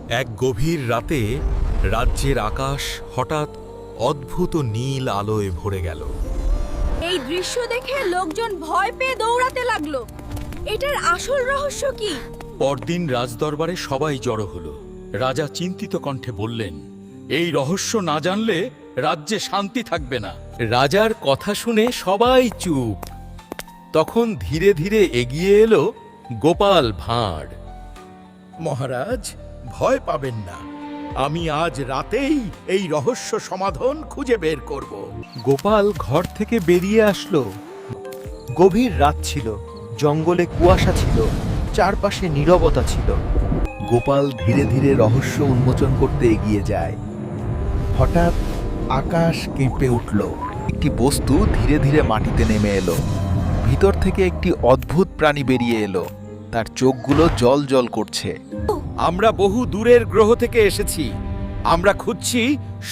এক গভীর রাতে রাজ্যের আকাশ হঠাৎ অদ্ভুত নীল আলোয় ভরে গেল। এই দৃশ্য দেখে লোকজন ভয় পেয়ে দৌড়াতে লাগলো। এটার আসল রহস্য কি? পরদিন রাজদরবারে সবাই জড়ো হলো। রাজা চিন্তিত কণ্ঠে বললেন, এই রহস্য না জানলে রাজ্যে শান্তি থাকবে না। রাজার কথা শুনে সবাই চুপ। তখন ধীরে ধীরে এগিয়ে এলো গোপাল ভাঁড়। মহারাজ, ভয় পাবেন না, আমি আজ রাতেই এই রহস্য সমাধান খুঁজে বের করব। গোপাল ঘর থেকে বেরিয়ে আসলো। গভীর রাত ছিল, জঙ্গলে কুয়াশা ছিল, চারপাশে নীরবতা ছিল। গোপাল ধীরে ধীরে রহস্য উন্মোচন করতে এগিয়ে যায়। হঠাৎ আকাশ কেঁপে উঠল। একটি বস্তু ধীরে ধীরে মাটিতে নেমে এলো। ভিতর থেকে একটি অদ্ভুত প্রাণী বেরিয়ে এলো। তার চোখগুলো জল জল করছে। আমরা বহু দূরের গ্রহ থেকে এসেছি। আমরা খুঁজছি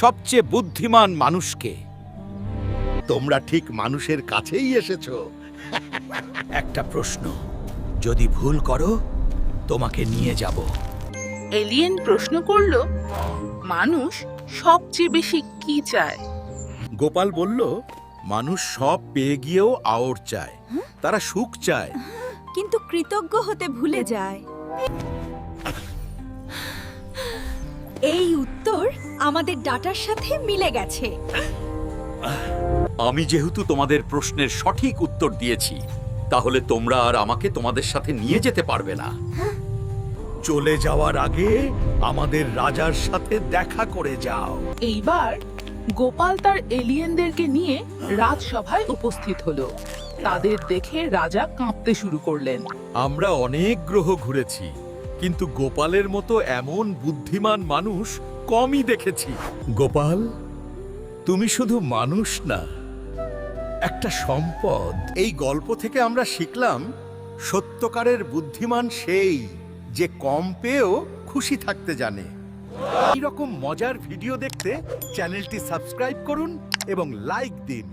সবচেয়ে বুদ্ধিমান মানুষকে। তোমরা ঠিক মানুষের কাছেই এসেছো। একটা প্রশ্ন, যদি ভুল করো তোমাকে নিয়ে যাব। এলিয়েন প্রশ্ন করল, মানুষ সবচেয়ে বেশি কি চায়? গোপাল বলল, মানুষ সব পেয়ে গিয়েও আওর চায়। তারা সুখ চায়। কিন্তু কৃতজ্ঞ হতে ভুলে যায়। এই উত্তর আমাদের ডাটার সাথে মিলে গেছে। আমি যেহেতু তোমাদের প্রশ্নের সঠিক উত্তর দিয়েছি, তাহলে তোমরা আর আমাকে তোমাদের সাথে নিয়ে যেতে পারবে না। চলে যাওয়ার আগে আমাদের রাজার সাথে দেখা করে যাও। এইবার গোপাল তার এলিয়েনদেরকে নিয়ে রাজসভায় উপস্থিত হলো। তাদের দেখে রাজা কাঁপতে শুরু করলেন। আমরা অনেক গ্রহ ঘুরেছি, কিন্তু গোপালের মতো এমন বুদ্ধিমান মানুষ কমই দেখেছি। গোপাল, তুমি শুধু মানুষ না, একটা সম্পদ। এই গল্প থেকে আমরা শিখলাম, সত্যকারের বুদ্ধিমান সেই যে কম পেয়েও খুশি থাকতে জানে। এই রকম মজার ভিডিও দেখতে চ্যানেলটি সাবস্ক্রাইব করুন এবং লাইক দিন।